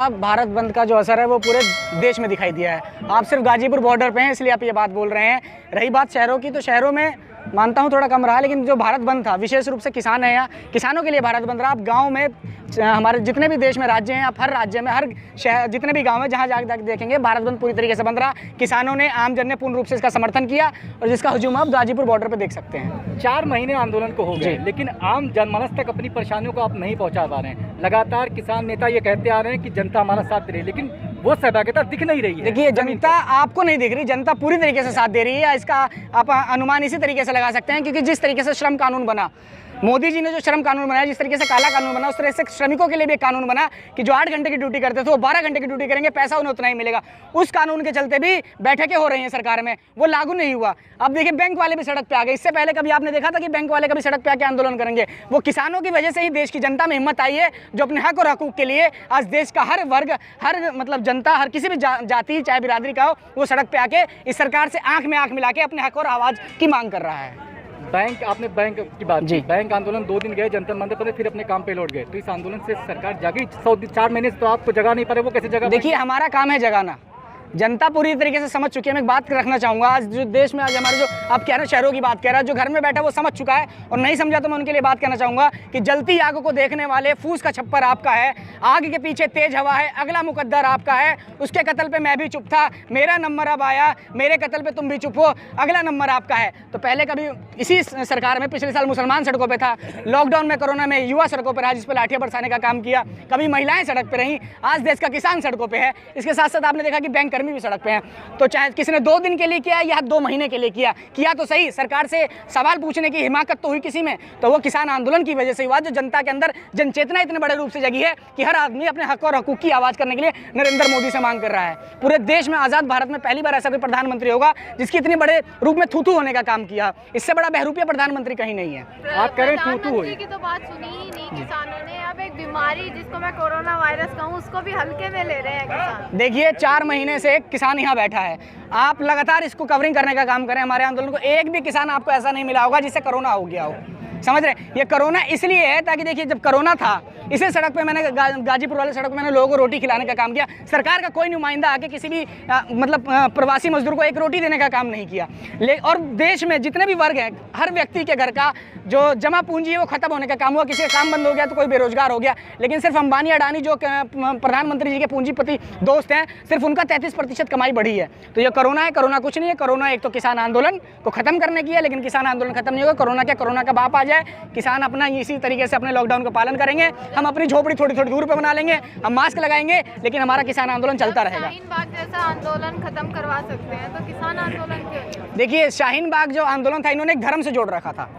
अब भारत बंद का जो असर है वो पूरे देश में दिखाई दिया है। आप सिर्फ गाजीपुर बॉर्डर पे हैं इसलिए आप ये बात बोल रहे हैं। रही बात शहरों की, तो शहरों में मानता हूँ थोड़ा कम रहा, लेकिन जो भारत बंद था विशेष रूप से किसान है या किसानों के लिए भारत बंद रहा। आप गाँव में हमारे जितने भी देश में राज्य हैं, आप हर राज्य में हर शहर जितने भी गांव हैं जहां जाकर देखेंगे भारत बंद पूरी तरीके से बंद रहा। किसानों ने, आम जन ने पूर्ण रूप से इसका समर्थन किया और जिसका हुजूम आप गाजीपुर बॉर्डर पे देख सकते हैं। 4 महीने आंदोलन को हो गए, लेकिन आम जनमानस तक अपनी परेशानियों को आप नहीं पहुंचा पा रहे हैं। लगातार किसान नेता ये कहते आ रहे हैं कि जनता हमारा साथ दे रही है, लेकिन वो सहभागिता दिख नहीं रही है। देखिए, जनता आपको नहीं दिख रही, जनता पूरी तरीके से साथ दे रही है। इसका आप अनुमान इसी तरीके से लगा सकते हैं क्योंकि जिस तरीके से श्रम कानून बना, मोदी जी ने जो श्रम कानून बनाया, जिस तरीके से काला कानून बना, उस तरह से श्रमिकों के लिए भी एक कानून बना कि जो 8 घंटे की ड्यूटी करते थे वो 12 घंटे की ड्यूटी करेंगे, पैसा उन्हें उतना ही मिलेगा। उस कानून के चलते भी बैठकें हो रही हैं सरकार में, वो लागू नहीं हुआ। अब देखिए, बैंक वाले भी सड़क पे आ गए। इससे पहले कभी आपने देखा था कि बैंक वाले कभी सड़क पे आके आंदोलन करेंगे? वो किसानों की वजह से ही देश की जनता में हिम्मत आई है, जो अपने हक और हकूक के लिए आज देश का हर वर्ग, हर मतलब जनता, हर किसी भी जाति चाहे बिरादरी का हो, वो सड़क पे आके इस सरकार से आंख में आंख मिला के अपने हक और आवाज़ की मांग कर रहा है। बैंक, आपने बैंक की बात जी, बैंक आंदोलन 2 दिन गए जंतर मंतर पर, फिर अपने काम पे लौट गए। तो इस आंदोलन से सरकार जागी? 4 महीने से तो आपको जगा नहीं पा रहे, वो कैसे जगा? देखिए, हमारा काम है जगाना। जनता पूरी तरीके से समझ चुकी है। मैं एक बात रखना चाहूँगा, आज जो देश में आज हमारे जो आप कह रहे हैं शहरों की बात कह रहा है, जो घर में बैठा वो समझ चुका है, और नहीं समझा तो मैं उनके लिए बात कहना चाहूँगा कि जलती आग को देखने वाले फूस का छप्पर आपका है, आग के पीछे तेज हवा है, अगला मुकद्दर आपका है। उसके कत्ल पे मैं भी चुप था, मेरा नंबर अब आया, मेरे कत्ल पे तुम भी चुप हो, अगला नंबर आपका है। तो पहले कभी इसी सरकार में पिछले साल मुसलमान सड़कों पर था, लॉकडाउन में कोरोना में युवा सड़कों पर रहा जिस पर लाठियाँ बरसाने का काम किया, कभी महिलाएं सड़क पर रहीं, आज देश का किसान सड़कों पर है। इसके साथ साथ आपने देखा कि बैंक कर्मी भी सड़क पर हैं। तो चाहे किसी ने 2 दिन के लिए किया या 2 महीने के लिए किया तो सही, सरकार से सवाल पूछने की हिमाकत तो हुई किसी में, तो वो किसान आंदोलन की वजह से हुआ, जो जनता के अंदर जनचेतना इतने बड़े रूप से जगी है कि हर आदमी अपने हक और हकूक की आवाज़ करने के लिए नरेंद्र मोदी से मांग कर रहा है। पूरे देश में, आज़ाद भारत में पहली बार ऐसा कोई प्रधानमंत्री होगा जिसकी इतने बड़े रूप में थूथू होने का काम किया। इससे बड़ा बहरूपिया प्रधानमंत्री कहीं नहीं है। आप कह रहे हैं थूथू हुई की तो बात सुनी ही नहीं किसानों ने। अब एक बीमारी जिसको मैं कोरोना वायरस कहूँ, उसको भी हल्के में ले रहे हैं किसान। देखिए, 4 महीने से किसान यहाँ बैठा है, आप लगातार इसको कवरिंग करने का काम करें हमारे आंदोलन को। एक भी किसान आपको ऐसा नहीं मिला होगा जिससे कोरोना हो गया हो, समझ रहे? ये कोरोना इसलिए है ताकि देखिए, जब कोरोना था इसी सड़क पे मैंने गाजीपुर वाले सड़क पे मैंने लोगों को रोटी खिलाने का काम किया। सरकार का कोई नुमाइंदा आके किसी भी मतलब प्रवासी मजदूर को एक रोटी देने का काम नहीं किया। और देश में जितने भी वर्ग हैं, हर व्यक्ति के घर का जो जमा पूंजी है वो खत्म होने का काम हुआ। किसी का काम बंद हो गया तो कोई बेरोजगार हो गया, लेकिन सिर्फ अंबानी अडानी जो प्रधानमंत्री जी के पूंजीपति दोस्त हैं, सिर्फ उनका 33% कमाई बढ़ी है। तो ये कोरोना है, कोरोना कुछ नहीं है। कोरोना एक तो किसान आंदोलन को खत्म करने की है, लेकिन किसान आंदोलन खत्म नहीं होगा। कोरोना क्या, कोरोना का बाप आ जाए, किसान अपना इसी तरीके से अपने लॉकडाउन का पालन करेंगे, हम अपनी झोपड़ी थोड़ी थोड़ी दूर पे बना लेंगे, हम मास्क लगाएंगे, लेकिन हमारा किसान आंदोलन चलता रहेगा। शाहीन बाग जैसा आंदोलन खत्म करवा सकते हैं तो किसान आंदोलन क्यों? देखिए, शाहीन बाग जो आंदोलन था, इन्होंने एक धर्म से जोड़ रखा था,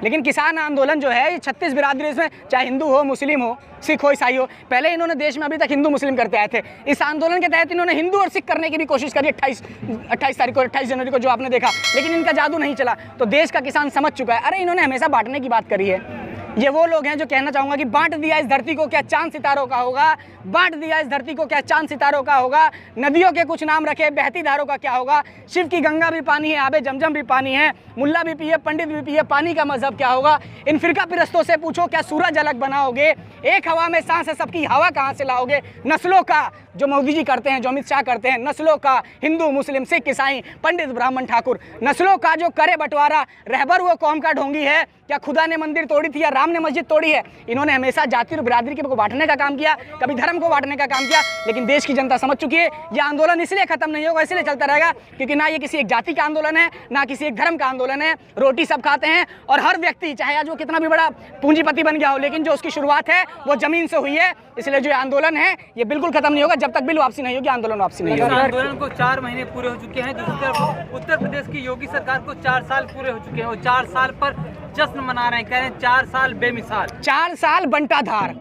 लेकिन किसान आंदोलन जो है ये 36 बिरादरी, इसमें चाहे हिंदू हो, मुस्लिम हो, सिख हो, ईसाई हो। पहले इन्होंने देश में अभी तक हिंदू मुस्लिम करते आए थे। इस आंदोलन के तहत इन्होंने हिंदू और सिख करने की भी कोशिश करी 28 जनवरी को जो आपने देखा, लेकिन इनका जादू नहीं चला। तो देश का किसान समझ चुका है। अरे, इन्होंने हमेशा बांटने की बात करी है। ये वो लोग हैं जो कहना चाहूँगा कि बांट दिया इस धरती को क्या चांद सितारों का होगा, बांट दिया इस धरती को क्या चांद सितारों का होगा, नदियों के कुछ नाम रखे, बहती धारों का क्या होगा, शिव की गंगा भी पानी है, आबे जमजम भी पानी है, मुल्ला भी पिए, पंडित भी पिए, पानी का मजहब क्या होगा। इन फिरका पिरस्तों से पूछो क्या सूरज अलग बनाओगे, एक हवा में सांस है सबकी हवा कहाँ से लाओगे। नस्लों का जो मोदी जी करते हैं, जो अमित शाह करते हैं, नस्लों का हिंदू मुस्लिम सिख ईसाई पंडित ब्राह्मण ठाकुर, नस्लों का जो करे बंटवारा, रहबर वो कौम का ढोंगी है। क्या खुदा ने मंदिर तोड़ी थी या राम ने मस्जिद तोड़ी है? इन्होंने हमेशा जाति और बिरादरी को बांटने का काम किया, कभी धर्म को बांटने का काम किया, लेकिन देश की जनता समझ चुकी है। यह आंदोलन इसलिए खत्म नहीं होगा, इसलिए चलता रहेगा क्योंकि ना ये किसी एक जाति का आंदोलन है, ना किसी एक धर्म का आंदोलन है। रोटी सब खाते हैं और हर व्यक्ति, चाहे आज वो कितना भी बड़ा पूंजीपति बन गया हो, लेकिन जो उसकी शुरुआत है वो जमीन से हुई है। इसलिए जो आंदोलन है ये बिल्कुल खत्म नहीं होगा जब तक बिल वापसी नहीं होगी, आंदोलन वापसी नहीं होगा। आंदोलन को 4 महीने पूरे हो चुके हैं। दूसरी तरफ उत्तर प्रदेश की योगी सरकार को 4 साल पूरे हो चुके हैं और 4 साल पर जश्न मना रहे हैं, कह रहे हैं 4 साल बेमिसाल, 4 साल बंटाधार,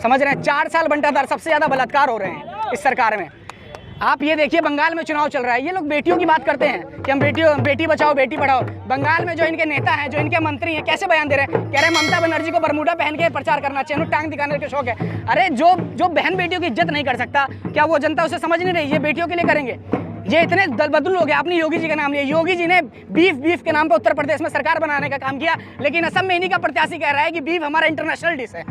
समझ रहे हैं? 4 साल बंटाधार, सबसे ज्यादा बलात्कार हो रहे हैं इस सरकार में। आप ये देखिए, बंगाल में चुनाव चल रहा है, ये लोग बेटियों की बात करते हैं कि हम बेटी बचाओ बेटी पढ़ाओ। बंगाल में जो इनके नेता हैं, जो इनके मंत्री हैं, कैसे बयान दे रहे हैं? कह रहे हैं ममता बनर्जी को बरमूडा पहन के प्रचार करना चाहिए, उन्हें टांग दिखाने का शौक है। अरे, जो बहन बेटियों की इज्जत नहीं कर सकता, क्या वो जनता उसे समझ नहीं रही? ये बेटियों के लिए करेंगे। ये इतने दलबदल लोग हैं। आपने योगी जी का नाम लिया, योगी जी ने बीफ के नाम पर उत्तर प्रदेश में सरकार बनाने का काम किया, लेकिन असम में इन्हीं का प्रत्याशी कह रहा है कि बीफ हमारा इंटरनेशनल डिश है।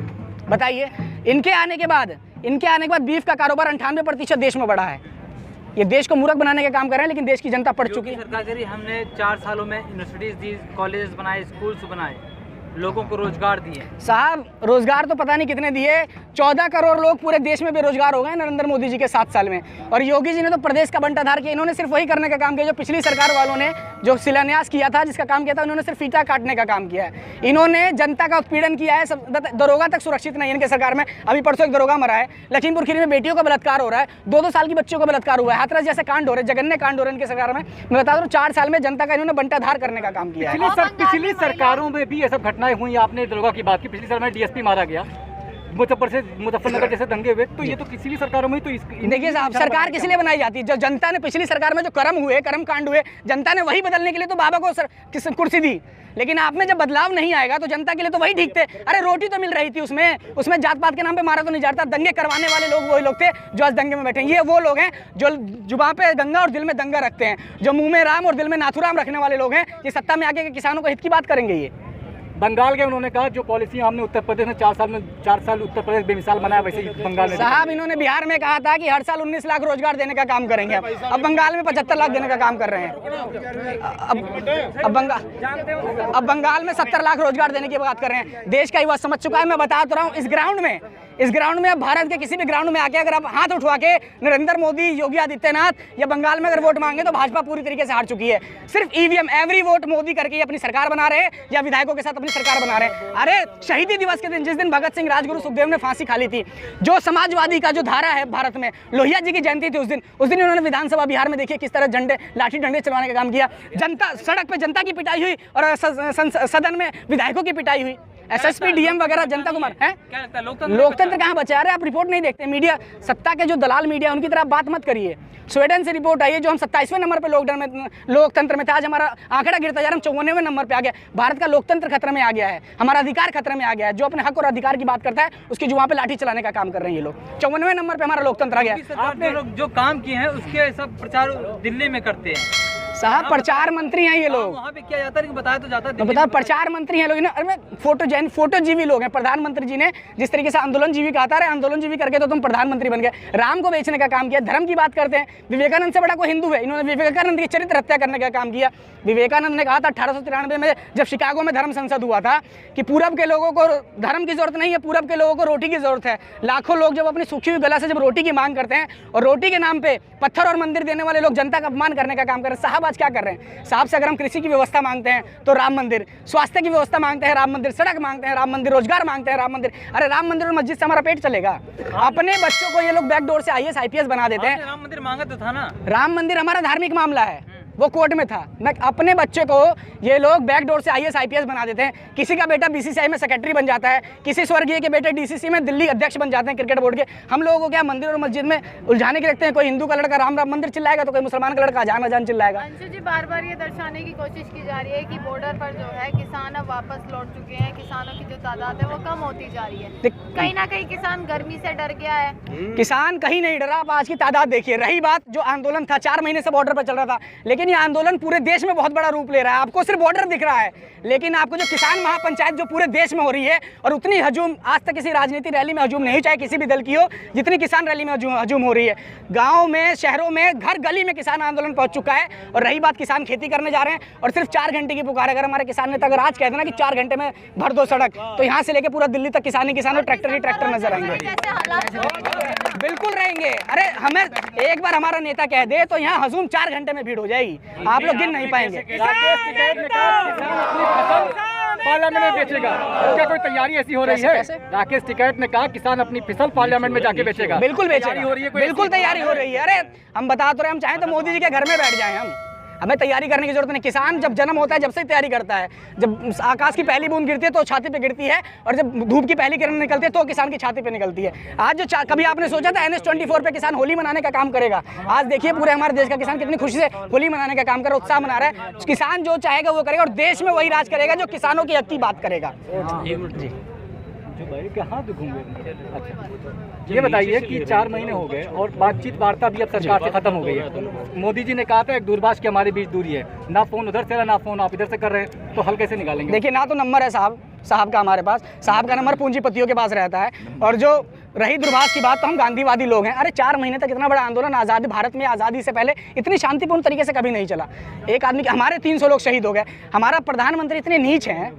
बताइए, इनके आने के बाद इनके आने के बाद बीफ का कारोबार 98% देश में बढ़ा है। ये देश को मूर्ख बनाने का काम कर रहे हैं, लेकिन देश की जनता पढ़ चुकी है। सरकार करी, हमने 4 सालों में यूनिवर्सिटीज दी, कॉलेजेस बनाए, स्कूल्स बनाए, लोगों को रोजगार दिए। साहब रोजगार तो पता नहीं कितने दिए, 14 करोड़ लोग पूरे देश में बेरोजगार हो गए नरेंद्र मोदी जी के 7 साल में। और योगी जी ने तो प्रदेश का बंटाधार किया। इन्होंने सिर्फ वही करने का काम किया जो पिछली सरकार वालों ने जो शिलान्यास किया था, जिसका काम किया था, उन्होंने सिर्फ फीता काटने का काम किया है। इन्होंने जनता का उत्पीड़न किया है। दरोगा तक सुरक्षित नहीं है इनके सरकार में। अभी परसों एक दरोगा मरा है। लखीमपुर खीरी में बेटियों का बलात्कार हो रहा है, 2-2 साल की बच्चों का बलात्कार हुआ है। हाथरस जैसे कांड हो रहे हैं, जघन्य कांड हो रहे हैं इनके सरकार में। मैं बता दूं 4 साल में जनता का इन्होंने बंटाधार करने का काम किया है। पिछली सरकारों में भी ये सब घटनाएं हुई। आपने दरोगा की बात की, पिछली साल में डीएसपी मारा गया, मुजफ्फरनगर जैसे दंगे हुए, तो ये तो किसी भी सरकारों में तो देखिए साहब, सरकार किस लिए बनाई जाती है? जो जनता ने पिछली सरकार में जो कर्म कांड हुए, जनता ने वही बदलने के लिए तो बाबा को कुर्सी दी। लेकिन आप में जब बदलाव नहीं आएगा तो जनता के लिए तो वही ठीक थे। अरे रोटी तो मिल रही थी, उसमें जात पात के नाम पे मारा तो नहीं जाता। दंगे करवाने वाले लोग वही लोग थे जो आज दंगे में बैठे हैं। ये वो लोग हैं जो जुबान पे गंगा और दिल में दंगा रखते हैं, जो मुंह में राम और दिल में नाथुराम रखने वाले लोग हैं। ये सत्ता में आके के किसानों को हित की बात करेंगे। ये बंगाल के उन्होंने कहा जो पॉलिसी हमने उत्तर प्रदेश में 4 साल उत्तर प्रदेश बेमिसाल बनाया, वैसे ही बंगाल में। साहब इन्होंने बिहार में कहा था कि हर साल 19 लाख रोजगार देने का काम करेंगे। अब बंगाल में 75 लाख देने का काम कर रहे हैं। अब बंगाल में 70 लाख रोजगार देने की बात कर रहे हैं। देश का युवा समझ चुका है। मैं बता तो रहा हूँ, इस ग्राउंड में अब भारत के किसी भी ग्राउंड में आके अगर आप हाथ उठवा के नरेंद्र मोदी, योगी आदित्यनाथ या बंगाल में अगर वोट मांगे तो भाजपा पूरी तरीके से हार चुकी है। सिर्फ ईवीएम एवरी वोट मोदी करके अपनी सरकार बना रहे हैं या विधायकों के साथ अपनी सरकार बना रहे हैं। अरे शहीदी दिवस के दिन, जिस दिन भगत सिंह, राजगुरु, सुखदेव ने फांसी खा ली थी, जो समाजवादी का जो धारा है भारत में, लोहिया जी की जयंती थी उस दिन इन्होंने विधानसभा बिहार में देखिए किस तरह लाठी डंडे चलवाने का काम किया। जनता सड़क पे जनता की पिटाई हुई और सदन में विधायकों की पिटाई हुई। एसएसपी डीएम वगैरह जनता को मार है। लोकतंत्र कहाँ बचा? रहे आप रिपोर्ट नहीं देखते। मीडिया, सत्ता के जो दलाल मीडिया, उनकी तरफ बात मत करिए। स्वीडन से रिपोर्ट आई है जो हम 27वें नंबर पे लोकतंत्र में था, आज हमारा आंकड़ा गिरता जा रहा है, हम 54वें नंबर पे आ गया। भारत का लोकतंत्र खतरे में आ गया है, हमारा अधिकार खतरे में आ गया है। जो अपने हक और अधिकार की बात करता है उसकी जुबान पे लाठी चलाने का काम कर रहे हैं ये लोग। 54वें नंबर पे हमारा लोकतंत्र आ गया। आपने जो काम किए हैं उसके सब प्रचार दिल्ली में करते हैं। साहब प्रचार मंत्री हैं ये लोग। वहाँ पे क्या जाता है, बताया तो जाता है। बताओ, प्रचार मंत्री हैं लोग ना। अरे फोटोजीवी लोग हैं। प्रधानमंत्री जी ने जिस तरीके से आंदोलन जीवी कहा था, आंदोलन जीवी करके तो तुम प्रधानमंत्री बन गए। राम को बेचने का काम किया। धर्म की बात करते हैं। विवेकानंद से बड़ा कोई हिंदू है? इन्होंने विवेकानंद की चरित्र हत्या करने का काम किया। विवेकानंद ने कहा था 1893 में जब शिकागो में धर्म संसद हुआ था कि पूरब के लोगों को धर्म की जरूरत नहीं है, पूरब के लोगों को रोटी की जरूरत है। लाखों लोग जब अपनी सूखी हुई गला से जब रोटी की मांग करते हैं और रोटी के नाम पे पत्थर और मंदिर देने वाले लोग जनता का अपमान करने का काम कर रहे हैं। साहब आज क्या कर रहे हैं? साहब से अगर हम कृषि की व्यवस्था मांगते हैं तो राम मंदिर, स्वास्थ्य की व्यवस्था मांगते हैं राम मंदिर, सड़क मांगते हैं राम मंदिर, रोजगार मांगते हैं राम मंदिर। अरे राम मंदिर और मस्जिद से हमारा पेट चलेगा? अपने बच्चों को ये लोग बैकडोर से IAS IPS बना देते हैं। राम मंदिर मांगा तो था ना। राम मंदिर हमारा धार्मिक मामला है, वो कोर्ट में था। मैं अपने बच्चे को ये लोग बैकडोर से IAS IPS बना देते हैं। किसी का बेटा BCCI में सेक्रेटरी बन जाता है, किसी स्वर्गीय के बेटे DCC में दिल्ली अध्यक्ष बन जाते हैं क्रिकेट बोर्ड के। हम लोगों को क्या मंदिर और मस्जिद में उलझाने के रखते हैं? कोई हिंदू का लड़का राम राम मंदिर चिल्लाएगा तो कोई मुसलमान का लड़का अजान अजान चिल्लाएगा। अंशु जी, बार बार ये दर्शाने की कोशिश की जा रही है कि बॉर्डर पर जो है किसान अब वापस लौट चुके हैं, किसानों की जो तादाद है वो कम होती जा रही है। कहीं ना कहीं किसान गर्मी से डर गया है। किसान कहीं नहीं डरा। आप आज की तादाद देखिए। रही बात जो आंदोलन था, 4 महीने से बॉर्डर पर चल रहा था, लेकिन ये आंदोलन पूरे देश में बहुत बड़ा रूप ले रहा है। आपको सिर्फ बॉर्डर दिख रहा है, लेकिन आपको जो किसान महापंचायत जो पूरे देश में हो रही है, और उतनी हजूम आज तक किसी राजनीतिक रैली में हजूम नहीं, चाहे किसी भी दल की हो, जितनी किसान रैली में हजूम हो रही है। गाँव में, शहरों में, घर गली में किसान आंदोलन पहुंच चुका है। और रही बात किसान खेती करने जा रहे हैं और सिर्फ 4 घंटे की पुकार। अगर हमारे किसान नेता अगर आज कहते ना कि 4 घंटे में भर दो सड़क, तो यहाँ से लेकर पूरा दिल्ली तक किसान ही किसान और ट्रैक्टर ही ट्रैक्टर नजर आएंगे। बिल्कुल रहेंगे। अरे हमें एक बार हमारा नेता कह दे तो यहाँ हजूम 4 घंटे में भीड़ हो जाएगी, आप लोग गिन नहीं पाएंगे। पार्लियामेंट में बेचेगा, क्या कोई तैयारी ऐसी हो रही है? राकेश टिकैत ने कहा किसान अपनी फसल पार्लियामेंट में जाके बेचेगा। बिल्कुल बेचेगा, बिल्कुल तैयारी हो रही है। अरे हम बता तो रहे, हम चाहें तो मोदी जी के घर में बैठ जाएं। हमें तैयारी करने की जरूरत नहीं। किसान जब जन्म होता है जब से तैयारी करता है। जब आकाश की पहली बूंद गिरती है तो छाती पे गिरती है, और जब धूप की पहली किरण निकलती है तो किसान की छाती पे निकलती है। आज जो कभी आपने सोचा था NH-24 पे किसान होली मनाने का काम करेगा? आज देखिए पूरे हमारे देश का किसान कितनी खुशी से होली मनाने का काम कर रहा है, उत्साह मना रहा है। किसान जो चाहेगा वो करेगा, और देश में वही राज करेगा जो किसानों की हक की बात करेगा। जी कहाँ तो घूम गए? अच्छा, ये बताइए कि 4 महीने हो गए और बातचीत वार्ता भी अब सरकार से खत्म हो गई है। मोदी जी ने कहा था एक दूरभाष के हमारे बीच दूरी है, ना फोन उधर से ना फोन आप इधर से कर रहे हैं, तो हल कैसे निकालेंगे? देखिए, ना तो नंबर है साहब का हमारे पास। साहब का नंबर पूंजीपतियों के पास रहता है, और जो रही दूरभाष की बात, तो हम गांधीवादी लोग हैं। अरे 4 महीने तक इतना बड़ा आंदोलन आज़ादी, भारत में आज़ादी से पहले इतनी शांतिपूर्ण तरीके से कभी नहीं चला। एक आदमी के हमारे 300 लोग शहीद हो गए। हमारा प्रधानमंत्री इतने नीच हैं,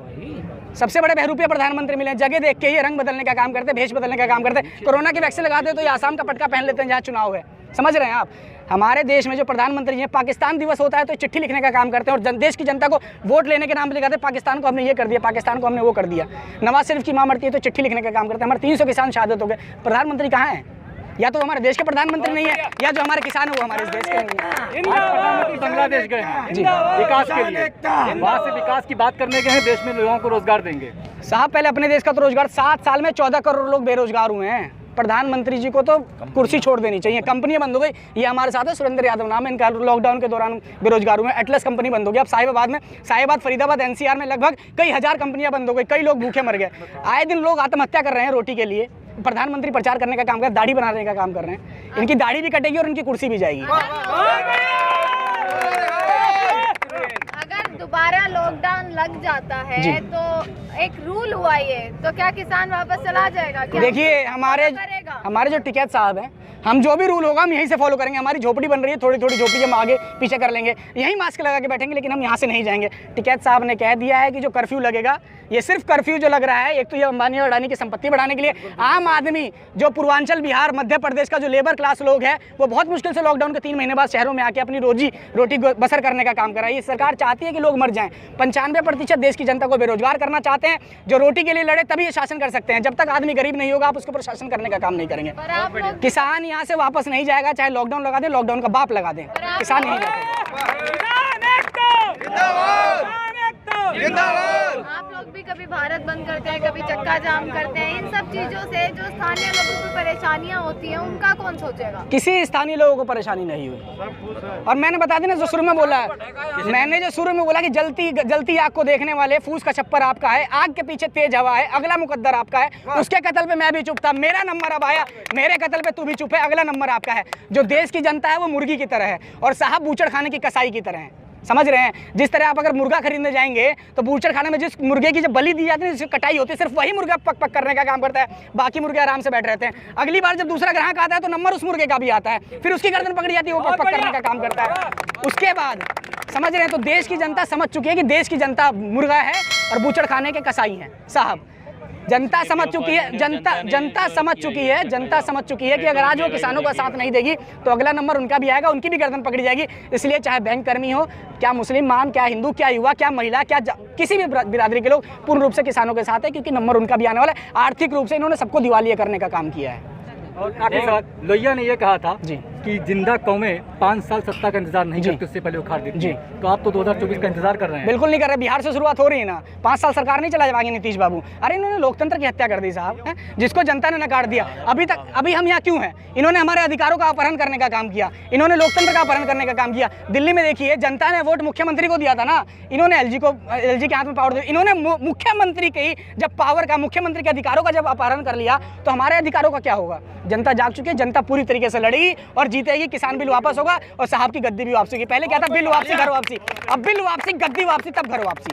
सबसे बड़े बहरूपिया प्रधानमंत्री मिले, जगह देख के ये रंग बदलने का काम करते, भेष बदलने का काम करते। कोरोना की वैक्सीन लगाते तो ये आसाम का पटका पहन लेते हैं जहाँ चुनाव है। समझ रहे हैं आप? हमारे देश में जो प्रधानमंत्री हैं, पाकिस्तान दिवस होता है तो चिट्ठी लिखने का काम करते हैं और देश की जनता को वोट लेने के नाम पर लिखाते हैं, पाकिस्तान को हमने ये कर दिया, पाकिस्तान को हमने वो कर दिया। नवाज शरीफ की माँ मरती है तो चिट्ठी लिखने का काम करते हैं। हमारे 300 किसान शहादत हो गए। प्रधानमंत्री कहाँ हैं? या तो हमारे देश के प्रधानमंत्री नहीं है, या जो हमारे किसान है वो हमारे इस देश के नहीं है। प्रधानमंत्री बांग्लादेश गए हैं जी विकास के लिए, वहाँ से विकास की बात करने गए हैं, देश में लोगों को रोजगार देंगे। साहब पहले अपने देश का तो रोजगार, 7 साल में 14 करोड़ लोग बेरोजगार हुए हैं। प्रधानमंत्री जी को तो कुर्सी छोड़ देनी चाहिए। कंपनियां बंद हो गई, ये हमारे साथ है, सुरेंद्र यादव नाम है इनका, लॉकडाउन के दौरान बेरोजगार हुए। एटलस कंपनी बंद हो गई। अब साहिबाबाद फरीदाबाद NCR में लगभग कई हजार कंपनियां बंद हो गई, कई लोग भूखे मर गए। आए दिन लोग आत्महत्या कर रहे हैं रोटी के लिए। प्रधानमंत्री प्रचार करने का काम कर रहे हैं, दाढ़ी बनाने का काम कर रहे हैं। इनकी दाढ़ी भी कटेगी और इनकी कुर्सी भी जाएगी। अगर दोबारा लॉकडाउन लग जाता है तो एक रूल हुआ ये, तो क्या किसान वापस चला जाएगा? देखिए हमारे जो टिकैत साहब हैं, हम जो भी रूल होगा हम यहीं से फॉलो करेंगे। हमारी झोपड़ी बन रही है, थोड़ी थोड़ी झोपड़ी हम आगे पीछे कर लेंगे, यहीं मास्क लगा के बैठेंगे, लेकिन हम यहाँ से नहीं जाएंगे। टिकैत साहब ने कह दिया है कि जो कर्फ्यू लगेगा, ये सिर्फ कर्फ्यू जो लग रहा है, एक तो ये अंबानी और अडानी की संपत्ति बढ़ाने के लिए। आम आदमी जो पूर्वांचल, बिहार, मध्य प्रदेश का जो लेबर क्लास लोग है, वो बहुत मुश्किल से लॉकडाउन के 3 महीने बाद शहरों में आके अपनी रोटी बसर करने का काम कर रहा है। ये सरकार चाहती है कि लोग मर जाएं। 95% देश की जनता को बेरोजगार करना चाहते हैं। जो रोटी के लिए लड़े तभी ये शासन कर सकते हैं। जब तक आदमी गरीब नहीं होगा, आप उसके ऊपर शासन करने का काम नहीं करेंगे। किसान यहाँ से वापस नहीं जाएगा, चाहे लॉकडाउन लगा दें, लॉकडाउन का बाप लगा दें, किसान नहीं जाते। आप लोग भी कभी भारत बंद करते हैं, कभी चक्का जाम करते हैं। इन सब चीजों से जो स्थानीय लोगों को परेशानियां होती हैं, उनका कौन सोचेगा? किसी स्थानीय लोगों को परेशानी नहीं हुई। और मैंने बता देना, जो शुरू में बोला है, मैंने जो शुरू में बोला कि जलती आग को देखने वाले, फूस का छप्पर आपका है, आग के पीछे तेज हवा है, अगला मुकद्दर आपका है। उसके कत्ल पे मैं भी चुप था, मेरा नंबर अब आया, मेरे कत्ल पे तू भी चुप है, अगला नंबर आपका है। जो देश की जनता है वो मुर्गी की तरह है और साहब बूचड़ खाने की कसाई की तरह है। समझ रहे हैं? जिस तरह आप अगर मुर्गा खरीदने जाएंगे तो बूचड़ खाने में जिस मुर्गे की जब बलि दी जाती है, जिसकी कटाई होती है, सिर्फ वही मुर्गा पक पक करने का काम करता है, बाकी मुर्गे आराम से बैठ रहते हैं। अगली बार जब दूसरा ग्राहक आता है तो नंबर उस मुर्गे का भी आता है, फिर उसकी गर्दन पकड़ी जाती है, वो पक पक करने का काम करता है। उसके बाद समझ रहे हैं? तो देश की जनता समझ चुकी है कि देश की जनता मुर्गा है और बूचड़ खाने के कसाई हैं। साहब जनता समझ चुकी है, जनता समझ चुकी है कि अगर आज वो किसानों का साथ नहीं देगी तो अगला नंबर उनका भी आएगा, उनकी भी गर्दन पकड़ी जाएगी। इसलिए चाहे बैंक कर्मी हो, क्या मुस्लिम मान, क्या हिंदू, क्या युवा, क्या महिला, क्या किसी भी बिरादरी के लोग पूर्ण रूप से किसानों के साथ है, क्योंकि नंबर उनका भी आने वाला है। आर्थिक रूप से इन्होंने सबको दिवालिया करने का काम किया है। और आपके साथ लोहिया ने यह कहा था जी कि जिंदा कौमें 5 साल सत्ता का इंतजार नहीं करती, उससे पहले उखाड़ देती। तो आप तो 2024 का इंतजार कर रहे हैं। बिल्कुल नहीं कर रहे। बिहार से शुरुआत हो रही है ना, 5 साल सरकार नहीं चला जाएगी नीतीश बाबू। अरे इन्होंने लोकतंत्र की हत्या कर दी साहब, जिसको जनता ने नकार दिया। अभी हम यहाँ क्यों हैं? इन्होंने हमारे अधिकारों का अपहरण करने का काम किया, इन्होंने लोकतंत्र का अपहरण करने का काम किया। दिल्ली में देखिए, जनता ने वोट मुख्यमंत्री को दिया था ना, इन्होंने LG के हाथ में पावर दिया। इन्होंने मुख्यमंत्री के जब पावर का, मुख्यमंत्री के अधिकारों का जब अपहरण कर लिया, तो हमारे अधिकारों का क्या होगा? जनता जाग चुकी है, जनता पूरी तरीके से लड़ेगी और जीतेगी। किसान बिल वापस होगा और साहब की गद्दी भी वापसी होगी। पहले क्या था? बिल वापसी, घर वापसी। अब बिल वापसी, गद्दी वापसी, तब घर वापसी।